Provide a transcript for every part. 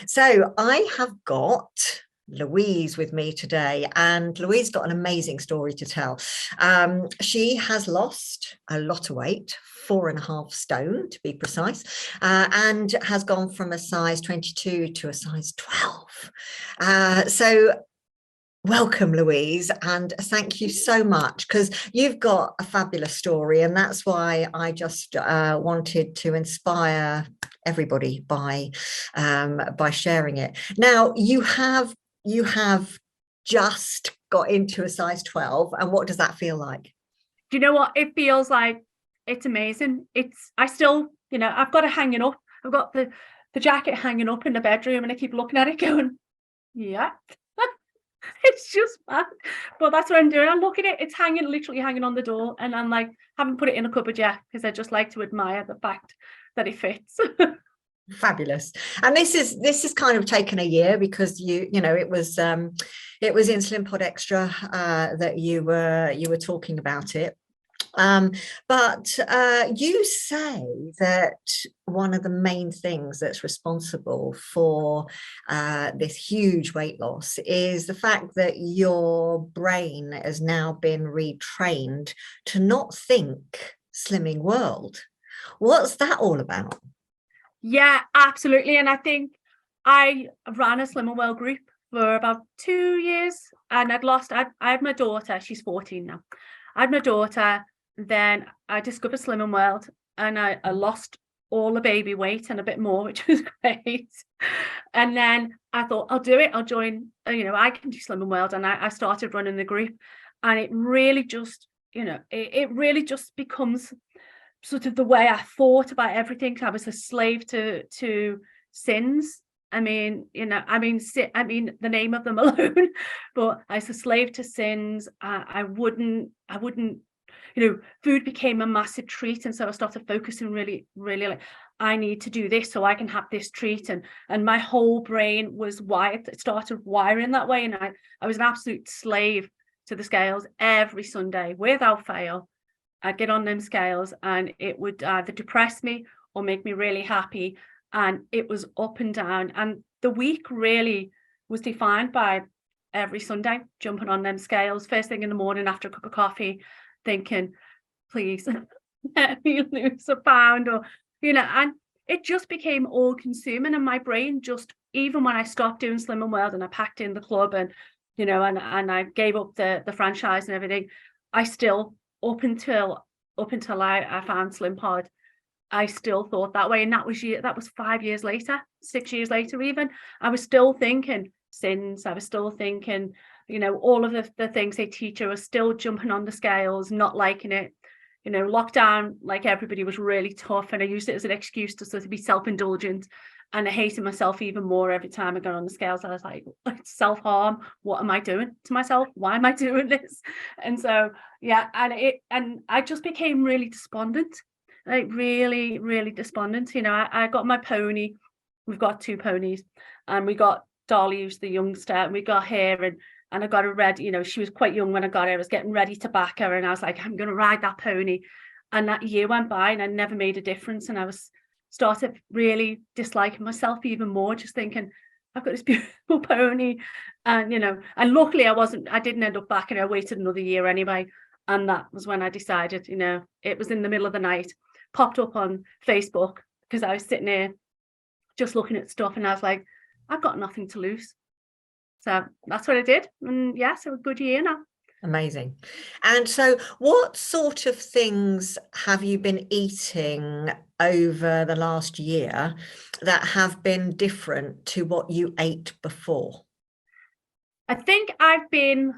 So I have got Louise with me today, and Louise got an amazing story to tell. She has lost a lot of weight, 4.5 stone to be precise, and has gone from a size 22 to a size 12. So welcome, Louise, and thank you so much, because you've got a fabulous story, and that's why I just wanted to inspire everybody by sharing it. Now, you have just got into a size 12, and what does that feel like? Do you know what it feels like? It's amazing. I still, I've got it hanging up. I've got the jacket hanging up in the bedroom, and I keep looking at it going, yeah. It's just mad. But that's what I'm doing. I look at it, it's literally hanging on the door, and I'm like, haven't put it in a cupboard yet, because I just like to admire the fact that it fits. Fabulous. And this is kind of taken a year, because it was in Slimpod Extra that you were talking about it. But you say that one of the main things that's responsible for this huge weight loss is the fact that your brain has now been retrained to not think slimming world. What's that all about? Yeah, absolutely. And I think I ran a Slimming World group for about 2 years, and I had my daughter, she's 14 now. I had my daughter, then I discovered Slimming World, and I lost all the baby weight and a bit more, which was great. And then I thought, I'll do it. I'll join, I can do Slimming World. And I started running the group, and it really just, it really just becomes sort of the way I thought about everything. I was a slave to sins. I mean, the name of them alone, but I was a slave to sins. I wouldn't, food became a massive treat. And so I started focusing really, really like, I need to do this so I can have this treat. And my whole brain was wired. It started wiring that way. And I was an absolute slave to the scales every Sunday without fail. I'd get on them scales, and it would either depress me or make me really happy. And it was up and down. And the week really was defined by every Sunday jumping on them scales, first thing in the morning after a cup of coffee, thinking, please let me lose a pound, or, and it just became all consuming. And my brain just, even when I stopped doing Slimming World and I packed in the club, and, and I gave up the franchise and everything, I still, up until I found Slimpod, I still thought that way. And that was 5 years later, 6 years later even. I was still thinking sins. I was still thinking, all of the things they teach you. I was still jumping on the scales, not liking it. Lockdown, like everybody, was really tough, and I used it as an excuse to sort of be self-indulgent. And I hated myself even more every time I got on the scales. I was like, it's self-harm. What am I doing to myself? Why am I doing this? And so, yeah, and I just became really despondent, like really, really despondent. I got my pony. We've got 2 ponies, and we got Dolly, who's the youngster, and we got her, and I got her ready. She was quite young when I got her. I was getting ready to back her, and I was like, I'm going to ride that pony. And that year went by, and I never made a difference. And I started really disliking myself even more, just thinking, I've got this beautiful pony. And, and luckily I didn't end up backing her. I waited another year anyway. And that was when I decided, it was in the middle of the night, popped up on Facebook, because I was sitting there just looking at stuff, and I was like, I've got nothing to lose. So that's what I did. And yeah, so a good year now. Amazing. And so what sort of things have you been eating over the last year that have been different to what you ate before? I think I've been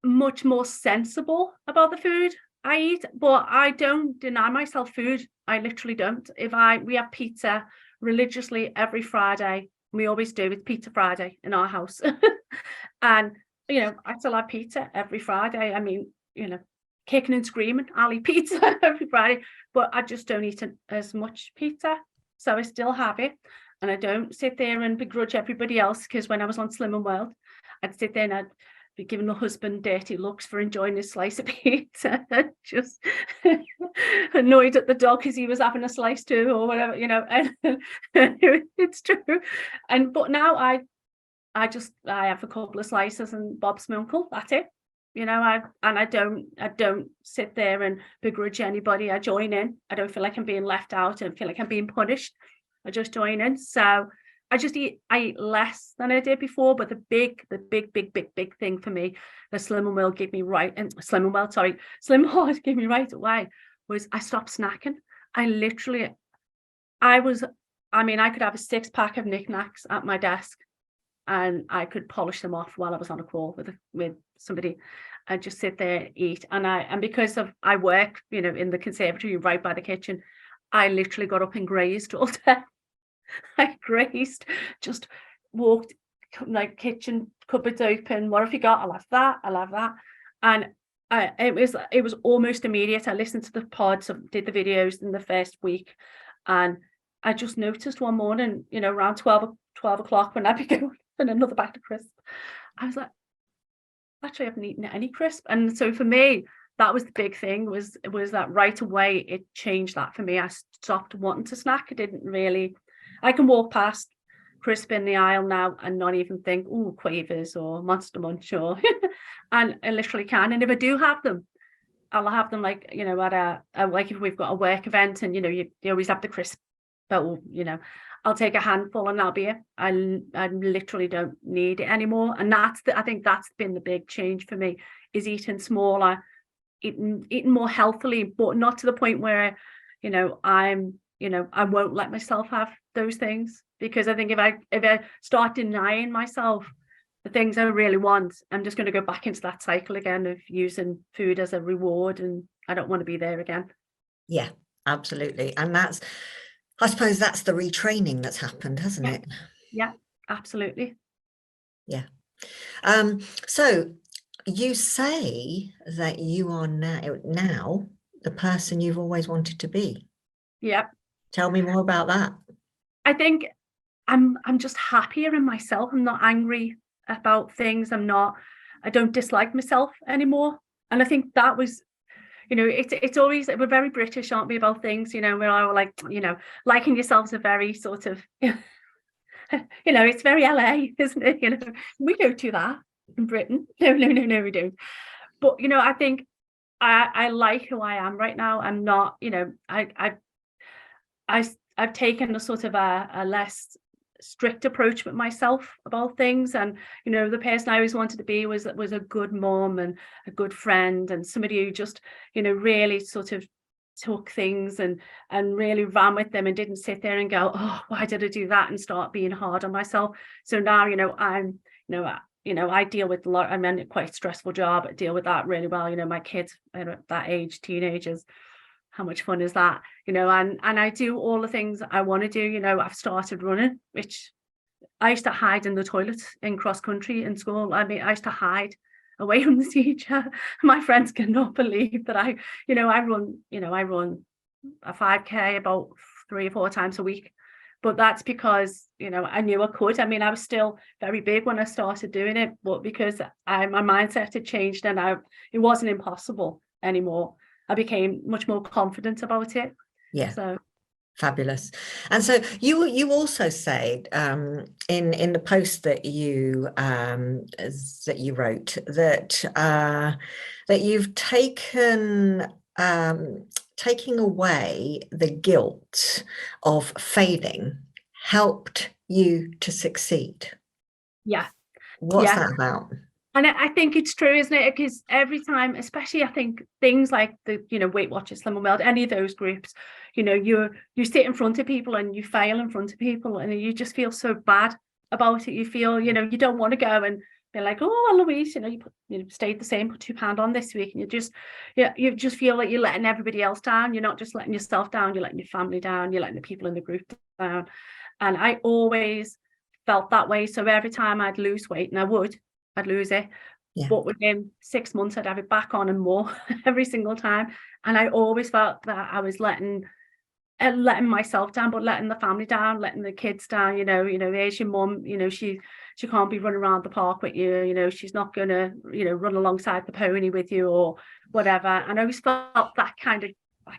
much more sensible about the food I eat, but I don't deny myself food. I literally don't. We have pizza religiously every Friday. We always do. It's Pizza Friday in our house. And, I still have pizza every Friday. I mean, kicking and screaming, I'll eat pizza every Friday, but I just don't eat as much pizza. So I still have it. And I don't sit there and begrudge everybody else, because when I was on Slimming World, I'd sit there and I'd giving the husband dirty looks for enjoying his slice of pizza, just annoyed at the dog because he was having a slice too, or whatever, and it's true. But now I have a couple of slices and Bob's my uncle, that's it. I don't sit there and begrudge anybody. I join in. I don't feel like I'm being left out. I don't feel like I'm being punished. I just join in. So I eat less than I did before. But the big thing for me, the Slimpod gave me right, and Slimpod gave me right away, was I stopped snacking. I could have a 6-pack of knickknacks at my desk, and I could polish them off while I was on a call with somebody, and just sit there, eat. And because I work, in the conservatory right by the kitchen, I literally got up and grazed all day. I grazed, just walked, like, kitchen cupboards open. What have you got? I'll have that. I'll have that. And it was almost immediate. I listened to the pods, did the videos in the first week, and I just noticed one morning, around 12 o'clock, when I'd be going and another bag of crisp, I was like, actually, I haven't eaten any crisp. And so for me, that was the big thing, was that right away it changed that for me. I stopped wanting to snack. I can walk past crisp in the aisle now and not even think, oh, Quavers or Monster Munch, or and I literally can. And if I do have them, I'll have them, like, at like, if we've got a work event, and you always have the crisp, but I'll take a handful and that'll be it. I literally don't need it anymore. And I think that's been the big change for me, is eating smaller, eating more healthily, but not to the point where I won't let myself have those things. Because I think if I start denying myself the things I really want, I'm just going to go back into that cycle again of using food as a reward, and I don't want to be there again. Yeah, absolutely. And I suppose that's the retraining that's happened, hasn't it? Yeah, absolutely. Yeah. So you say that you are now the person you've always wanted to be. Yeah. Tell me more about that. I think I'm just happier in myself. I'm not angry about things. I don't dislike myself anymore. And I think that was, it's always, we're very British, aren't we, about things, we're all like, liking yourselves are very sort of, it's very LA, isn't it? We don't do that in Britain. No, we don't. But, I think I like who I am right now. I'm not, I've taken a sort of a less strict approach with myself about things. And the person I always wanted to be was a good mom and a good friend, and somebody who just really sort of took things and really ran with them, and didn't sit there and go, oh, why did I do that, and start being hard on myself. So now I'm I deal with a lot. I'm in a quite stressful job. I deal with that really well. My kids at that age, teenagers, how much fun is that? And I do all the things I want to do. I've started running, which I used to hide in the toilet in cross country in school. I used to hide away from the teacher. My friends cannot believe that I run a 5K about 3 or 4 times a week. But that's because, I knew I could. I was still very big when I started doing it, but because my mindset had changed, and it wasn't impossible anymore. I became much more confident about it. Yeah. So fabulous. And so you also said in the post that you wrote that you've taking away the guilt of failing helped you to succeed. Yeah. What's that about? And I think it's true, isn't it? Because every time, especially I think things like the, Weight Watchers, Slimpod, any of those groups, you sit in front of people and you fail in front of people, and you just feel so bad about it. You feel, you don't want to go and be like, oh, well, Louise, you stayed the same, put £2 on this week, and you just feel like you're letting everybody else down. You're not just letting yourself down, you're letting your family down, you're letting the people in the group down. And I always felt that way. So every time I'd lose weight, and I'd lose it. Yeah. But within 6 months, I'd have it back on and more every single time. And I always felt that I was letting myself down, but letting the family down, letting the kids down. There's your mum. she can't be running around the park with you, you know, she's not gonna, you know, run alongside the pony with you or whatever. And I always felt that kind of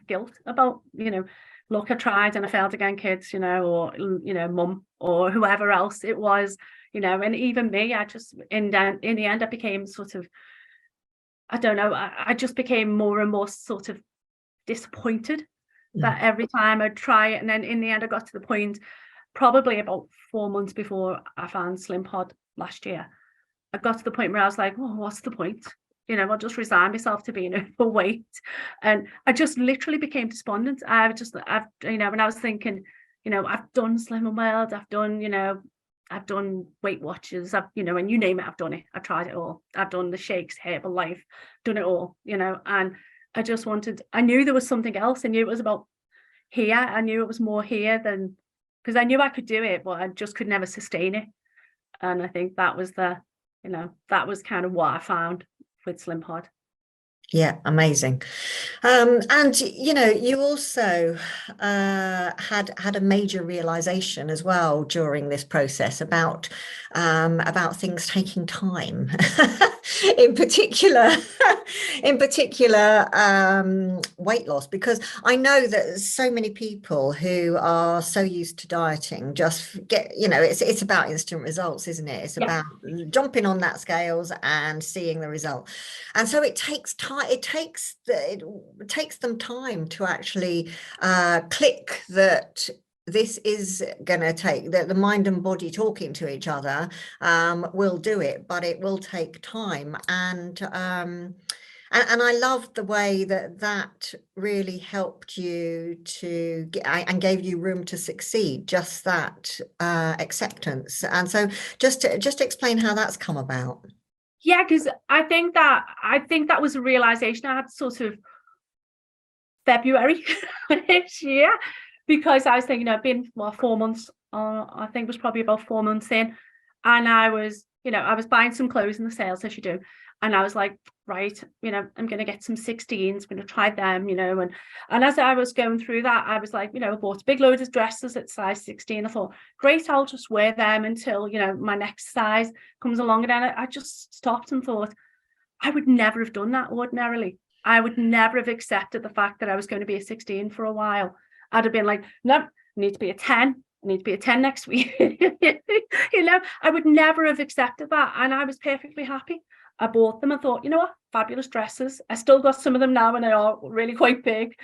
guilt about, you know, look, I tried and I failed again, kids, you know, or, you know, mum or whoever else it was, you know. And even me, I just in the end I became sort of, I don't know, I just became more and more sort of disappointed that every time I'd try it. And then in the end I got to the point, probably about 4 months before I found Slimpod last year, I got to the point where I was like, oh, what's the point? You know, I'll just resign myself to being overweight. And I just literally became despondent. You know, when I was thinking, you know, I've done Slim and World, I've done, you know, I've done Weight Watchers, I've, you know, and you name it, I've done it. I've tried it all. I've done the shakes, Herbalife, done it all, you know. And I just wanted, I knew there was something else. I knew it was about here. I knew it was more here than, because I knew I could do it, but I just could never sustain it. And I think that was the, you know, that was kind of what I found with Slimpod. Yeah, amazing. And you know, you also had a major realization as well during this process about things taking time. in particular weight loss, because I know that so many people who are so used to dieting just get, you know, it's about instant results, isn't it? It's about jumping on that scales and seeing the result. And so it takes time, it takes them time to actually click that this is going to take, that the mind and body talking to each other will do it, but it will take time. And I loved the way that really helped you to get and gave you room to succeed, just that acceptance. And so just explain how that's come about. Yeah, because I think that was a realization I had sort of February this year, because I was thinking, I've been 4 months, I think it was probably about 4 months in, and I was, you know, I was buying some clothes in the sales as you do, and I was like, right, you know, I'm going to get some 16s, I'm going to try them, you know, and as I was going through that, I was like, you know, I bought a big load of dresses at size 16. I thought, great, I'll just wear them until, you know, my next size comes along. And then I just stopped and thought, I would never have done that ordinarily. I would never have accepted the fact that I was going to be a 16 for a while. I'd have been like, no, I need to be a 10. I need to be a 10 next week. You know, I would never have accepted that. And I was perfectly happy. I bought them. I thought, you know what, fabulous dresses. I still got some of them now and they are really quite big.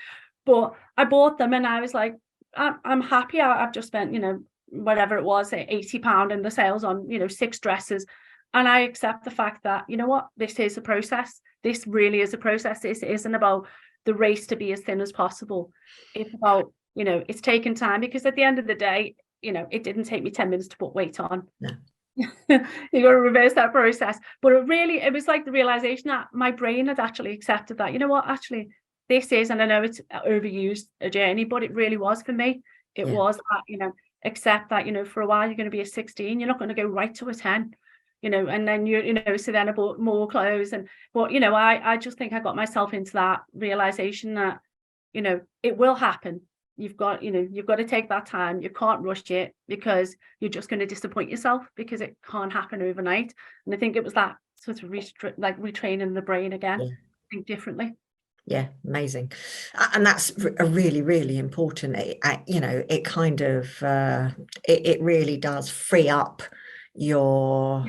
But I bought them and I was like, I'm happy. I've just spent, you know, whatever it was, £80 in the sales on, you know, 6 dresses. And I accept the fact that, you know what, this is a process. This really is a process. This isn't about the race to be as thin as possible. It's about, you know, it's taken time, because at the end of the day, you know, it didn't take me 10 minutes to put weight on. No. You got to reverse that process. But it was like the realization that my brain had actually accepted that, you know what, actually, this is, and I know it's overused, a journey, but it really was for me. It was that, you know, accept that, you know, for a while you're going to be a 16, you're not going to go right to a 10. You know, and then you know, so then I bought more clothes, and but you know, I just think I got myself into that realization that, you know, it will happen. You've got to take that time. You can't rush it, because you're just going to disappoint yourself, because it can't happen overnight. And I think it was that sort of retraining the brain again, think differently. Yeah, amazing. And that's a really, really important. You know, it kind of it really does free up your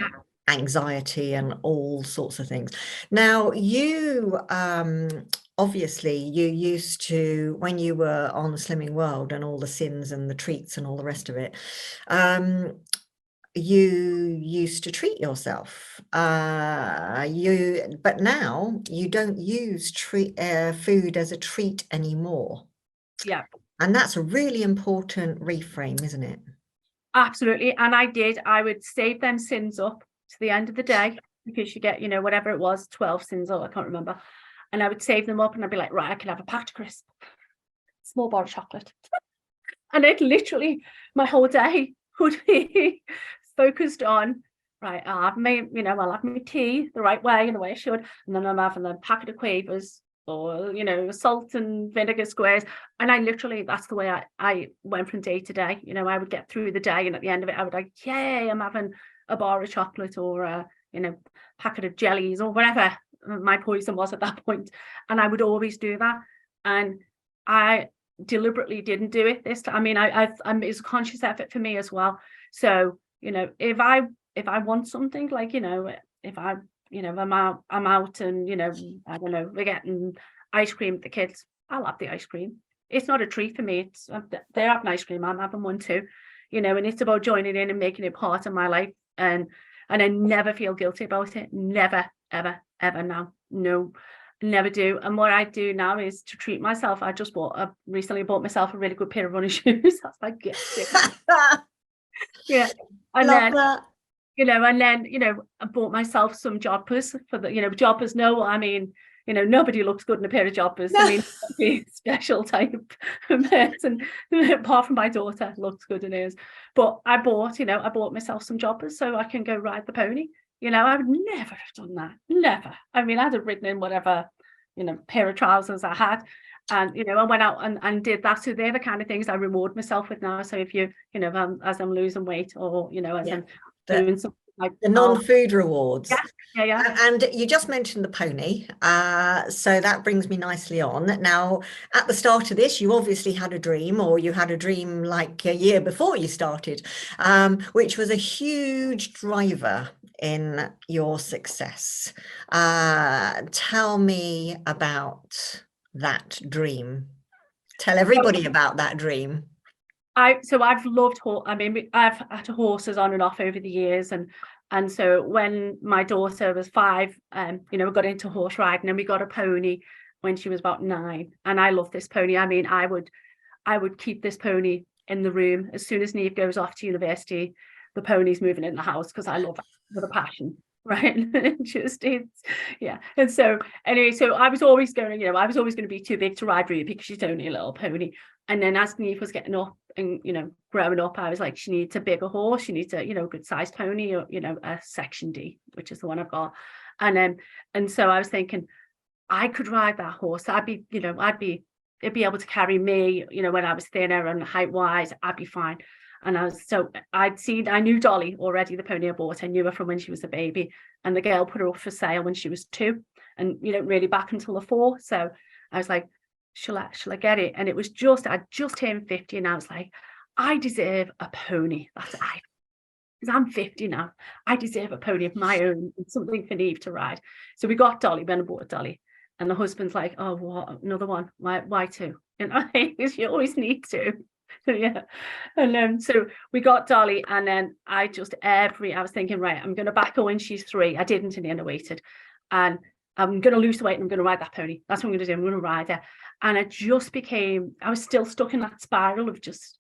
anxiety and all sorts of things. Now, you obviously you used to, when you were on the Slimming World and all the sins and the treats and all the rest of it, you used to treat yourself. But now you don't use food as a treat anymore. Yeah. And that's a really important reframe, isn't it? Absolutely. And I would save them sins up to the end of the day, because you get, you know, whatever it was, 12 sins, or I can't remember. And I would save them up and I'd be like, right, I can have a packed crisp, small bar of chocolate. And it literally, my whole day would be focused on, right, I'll have my tea the right way and the way I should. And then I'm having a packet of Quavers, or, you know, salt and vinegar squares. And I literally, that's the way I went from day to day. You know, I would get through the day, and at the end of it, I would like, yay, I'm having a bar of chocolate or a, packet of jellies or whatever my poison was at that point. And I would always do that. And I deliberately didn't do it this time. I mean, it's a conscious effort for me as well. So, if I want something, like, if I'm out and, I don't know, we're getting ice cream with the kids, I'll have the ice cream. It's not a treat for me. It's they're having ice cream, I'm having one too, and it's about joining in and making it part of my life. And I never feel guilty about it. Never, ever, ever now. No, never do. And what I do now is to treat myself. I recently bought myself a really good pair of running shoes. That's like, yeah. And Love then, that. and then, I bought myself some joggers for the, joggers. No, I mean, nobody looks good in a pair of joggers. I mean, a special type of person, apart from my daughter, looks good in hers. But I bought myself some joggers so I can go ride the pony. I would never have done that. Never. I mean, I'd have ridden in whatever, pair of trousers I had. And, I went out and did that. So they're the kind of things I reward myself with now. So if as I'm losing weight or, as I'm doing something like the non-food rewards. Yeah. And you just mentioned the pony. So that brings me nicely on. Now, at the start of this, you obviously had a dream, or you had a dream like a year before you started, which was a huge driver in your success. Tell me about that dream. Tell everybody about that dream. I've loved I've had horses on and off over the years, and so when my daughter was 5, we got into horse riding, and we got a pony when she was about 9, and I love this pony. I mean, I would keep this pony in the room. As soon as Neve goes off to university, the pony's moving in the house, because I love it with a passion. Right. And so anyway, so I was always going to be too big to ride really, because she's only a little pony. And then as Neve was getting up and growing up, I was like, she needs a bigger horse, she needs a good sized pony, or a section D, which is the one I've got. And so I was thinking I could ride that horse. It'd be able to carry me, when I was thinner and height wise, I'd be fine. And I knew Dolly already, the pony I bought. I knew her from when she was a baby, and the girl put her up for sale when she was 2, and really back until the 4. So I was like, shall I get it? And it was I just turned 50, and I was like, I deserve a pony. Because I'm 50 now. I deserve a pony of my own, and something for Neve to ride. So we got Dolly, then I bought Dolly. And the husband's like, oh, what? Another one? Why 2? Because you always need 2. Yeah. And so we got Dolly, and then I was thinking, right, I'm going to back her when she's 3. I didn't, in the end I waited, and I'm going to lose the weight, and I'm going to ride that pony. That's what I'm going to do. I'm going to ride her. And I was still stuck in that spiral of just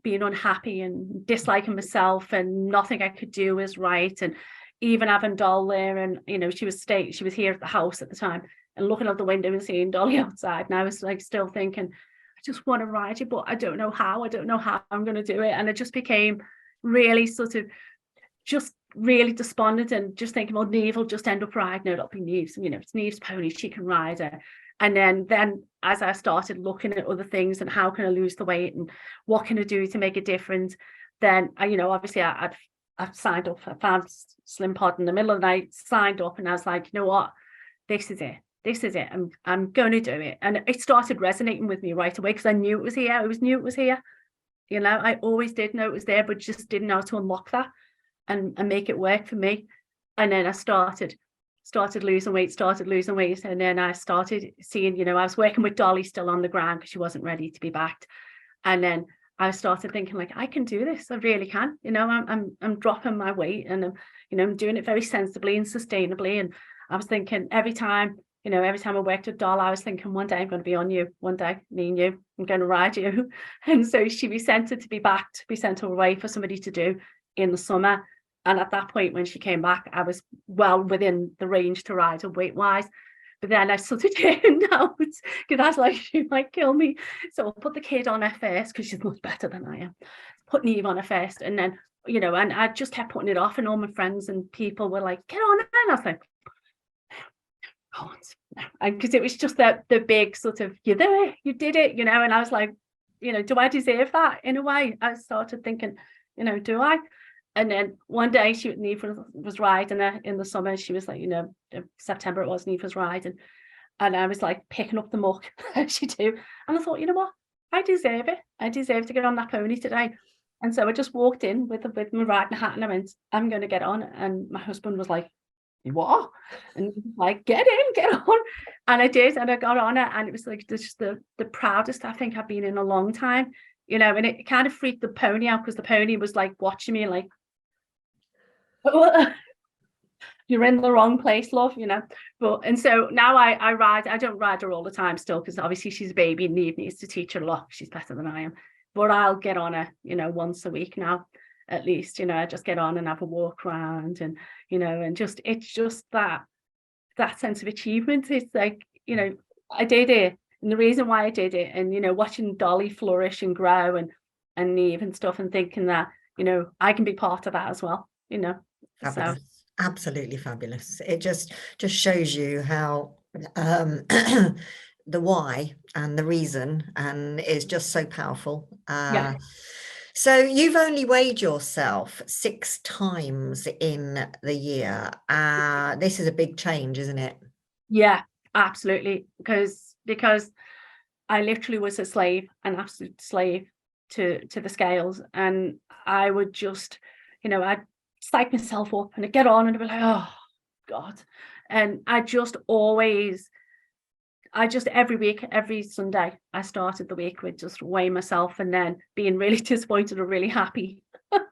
being unhappy and disliking myself, and nothing I could do was right. And even having Doll there, and she was here at the house at the time, and looking out the window and seeing Dolly outside, and I was like still thinking, I just want to ride you, but I don't know how I'm going to do it. And it just became really sort of just really despondent, and just thinking, well, Neve will just end up riding her. It'll be Neve's, it's Neve's pony, she can ride her. And then as I started looking at other things, and how can I lose the weight, and what can I do to make a difference, then obviously I've signed up. I found Slimpod in the middle of the night, signed up, and I was like, you know what, this is it. I'm going to do it. And it started resonating with me right away, because I knew it was here. I knew it was here. I always did know it was there, but just didn't know how to unlock that and make it work for me. And then I started losing weight. And then I started seeing, I was working with Dolly still on the ground, because she wasn't ready to be backed. And then I started thinking, like, I can do this. I really can. I'm dropping my weight, and I'm doing it very sensibly and sustainably. And I was thinking every time I worked with Doll, I was thinking, one day I'm going to be on you. One day, me and you, I'm going to ride you. And so she'd be sent away for somebody to do in the summer. And at that point, when she came back, I was well within the range to ride her weight-wise. But then I sort of turned out, because I was like, she might kill me. So I'll put the kid on her first, because she's much better than I am. Put Neve on her first. And then, and I just kept putting it off. And all my friends and people were like, get on her. And I was like, because it was just the big sort of, you're there, you did it, and I was like, do I deserve that? In a way, I started thinking, do I? And then one day Neve was riding her in the summer. She was like, September it was, Neve was riding. And I was like picking up the muck as she do. And I thought, you know what? I deserve it. I deserve to get on that pony today. And so I just walked in with my riding hat and I went, I'm going to get on. And my husband was like, you are? And he was like, get on. And I did. And I got on it. And it was like just the proudest I think I've been in a long time, and it kind of freaked the pony out because the pony was like watching me like, you're in the wrong place, love, but and so now I ride. I don't ride her all the time still because obviously she's a baby and Neve needs to teach her a lot. She's better than I am, but I'll get on her once a week now at least. I just get on and have a walk around and and just it's just that sense of achievement. It's like I did it, and the reason why I did it, and watching Dolly flourish and grow and Neve and stuff, and thinking that I can be part of that as well. Fabulous. So absolutely fabulous. It just shows you how the why and the reason and is just so powerful. So you've only weighed yourself 6 times in the year. This is a big change, isn't it? Yeah, absolutely. Because I literally was an absolute slave to the scales, and I would just I'd psych myself up and I'd get on and I'd be like, oh God. And every week, every Sunday, I started the week with just weighing myself and then being really disappointed or really happy. And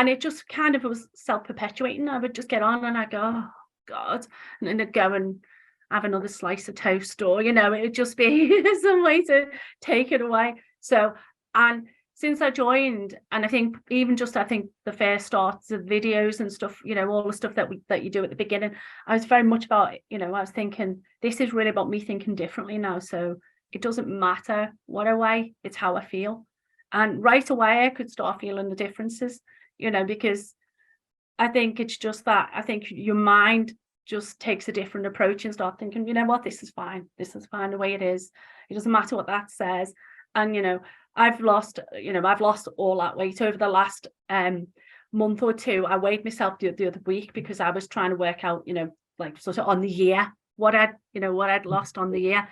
it just kind of was self-perpetuating. I would just get on and I'd go, oh God. And then I'd go and have another slice of toast, or, it would just be some way to take it away. So, and since I joined, and I think the first starts of videos and stuff, all the stuff that you do at the beginning, I was very much about, I was thinking, this is really about me thinking differently now. So it doesn't matter what I weigh, it's how I feel. And right away, I could start feeling the differences, because I think it's just that, I think your mind just takes a different approach and start thinking, what, this is fine the way it is. It doesn't matter what that says. And, I've lost all that weight over the last month or two. I weighed myself the other week because I was trying to work out, like sort of on the year, what I'd lost on the year.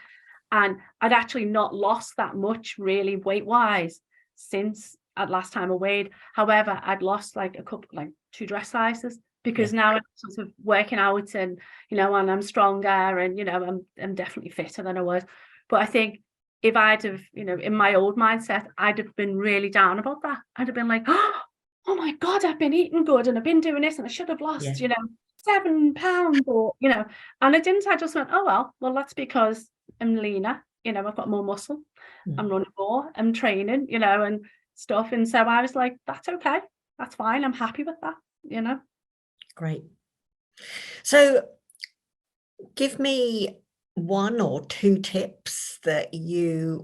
And I'd actually not lost that much really weight wise since last time I weighed. However, I'd lost like 2 dress sizes because now I'm sort of working out and, and I'm stronger and, I'm definitely fitter than I was. But I think if I'd have, in my old mindset, I'd have been really down about that. I'd have been like, oh my God, I've been eating good and I've been doing this and I should have lost, 7 pounds or, and I didn't. I just went, oh, well, that's because I'm leaner, I've got more muscle, I'm running more, I'm training, and stuff. And so I was like, that's okay. That's fine. I'm happy with that, Great. So give me 1 or 2 tips that you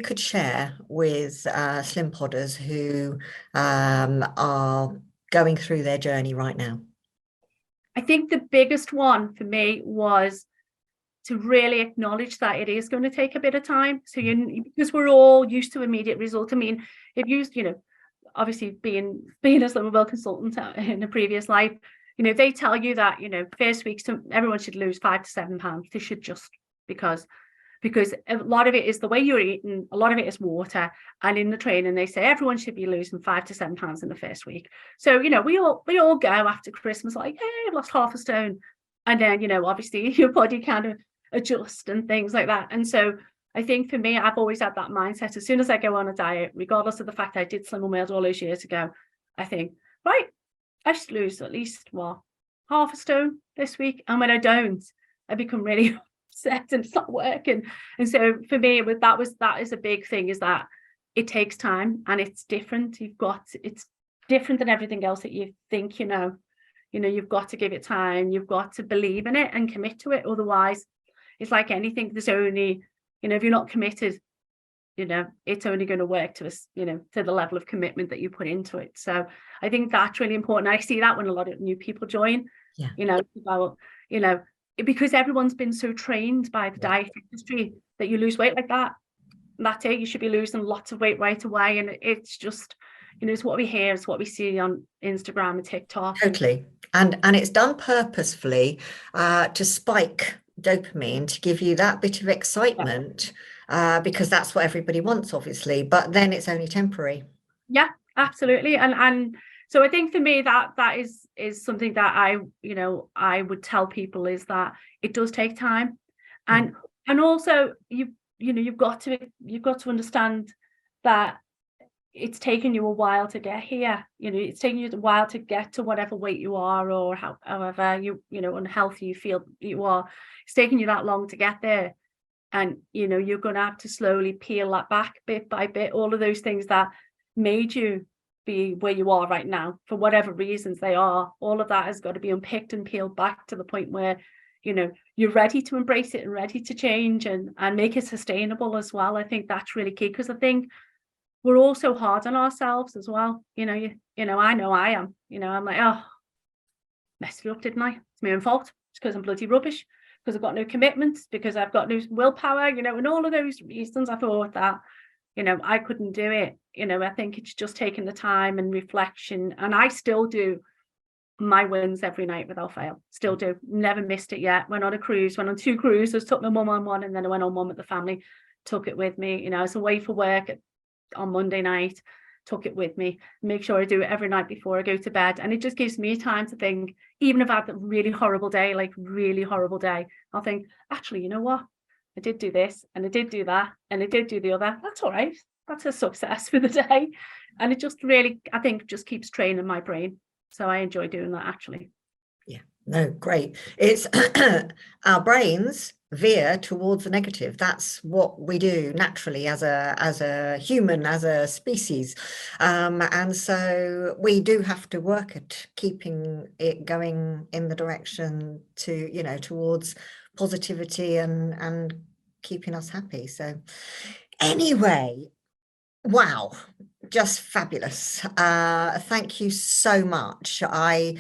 could share with Slimpodders who are going through their journey right now. I think the biggest one for me was to really acknowledge that it is going to take a bit of time. So because we're all used to immediate result. I mean, if you obviously being a Slim Well consultant in a previous life, they tell you that, first week, everyone should lose 5 to 7 pounds. They should just because a lot of it is the way you're eating, a lot of it is water. And in the training, they say everyone should be losing 5 to 7 pounds in the first week. So, we all go after Christmas, like, hey, I've lost half a stone. And then, obviously your body kind of adjusts and things like that. And so I think for me, I've always had that mindset. As soon as I go on a diet, regardless of the fact I did Slim Meals all those years ago, I think, right, I should lose at least half a stone this week. And when I don't, I become really upset and it's not working. And so for me, that is a big thing, is that it takes time and it's different. It's different than everything else that you think, you've got to give it time. You've got to believe in it and commit to it. Otherwise, it's like anything. There's only, if you're not committed, it's only going to work to the level of commitment that you put into it. So I think that's really important. I see that when a lot of new people join, about, because everyone's been so trained by the diet industry that you lose weight like that. And that's it. You should be losing lots of weight right away. And it's just, you know, it's what we hear, it's what we see on Instagram and TikTok. Totally. And it's done purposefully to spike dopamine, to give you that bit of excitement, because that's what everybody wants, obviously, but then it's only temporary. Yeah, absolutely. And so I think for me that is something that I would tell people, is that it does take time. And also you've got to understand that it's taken you a while to get here. You know, it's taken you a while to get to whatever weight you are, or however unhealthy you feel you are. It's taken you that long to get there. And you're going to have to slowly peel that back bit by bit. All of those things that made you be where you are right now, for whatever reasons they are, all of that has got to be unpicked and peeled back to the point where you're ready to embrace it and ready to change and make it sustainable as well. I think that's really key, because I think we're all so hard on ourselves as well. I know I am. I'm like, oh, messed it up, didn't I? It's my own fault. It's because I'm bloody rubbish, because I've got no commitments, because I've got no willpower, and all of those reasons. I thought that I couldn't do it. I think it's just taking the time and reflection, and I still do my wins every night without fail. Still do. Never missed it yet. Went on a cruise, went on 2 cruises, took my mum on one, and then I went on one with the family, took it with me. I was away for work on Monday night, took it with me, make sure I do it every night before I go to bed. And it just gives me time to think, even if I've had a really horrible day, I'll think, actually, you know what? I did do this, and I did do that, and I did do the other. That's all right. That's a success for the day. And it just really, I think, just keeps training my brain. So I enjoy doing that, actually. Yeah, no, great. It's our brains veer towards the negative. That's what we do naturally as a human, as a species. And so we do have to work at keeping it going in the direction to, towards positivity and keeping us happy. So anyway, wow, just fabulous. Thank you so much. I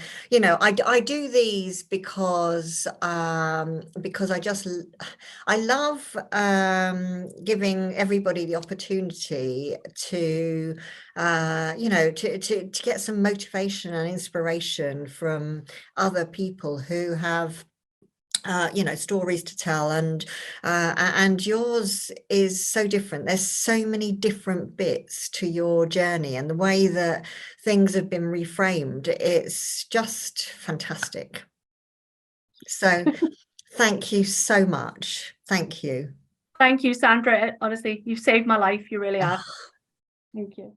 do these because I love giving everybody the opportunity to to get some motivation and inspiration from other people who have stories to tell, and yours is so different. There's so many different bits to your journey, and the way that things have been reframed, it's just fantastic. So thank you so much. Thank you. Thank you, Sandra. Honestly, you've saved my life. You really have. Thank you.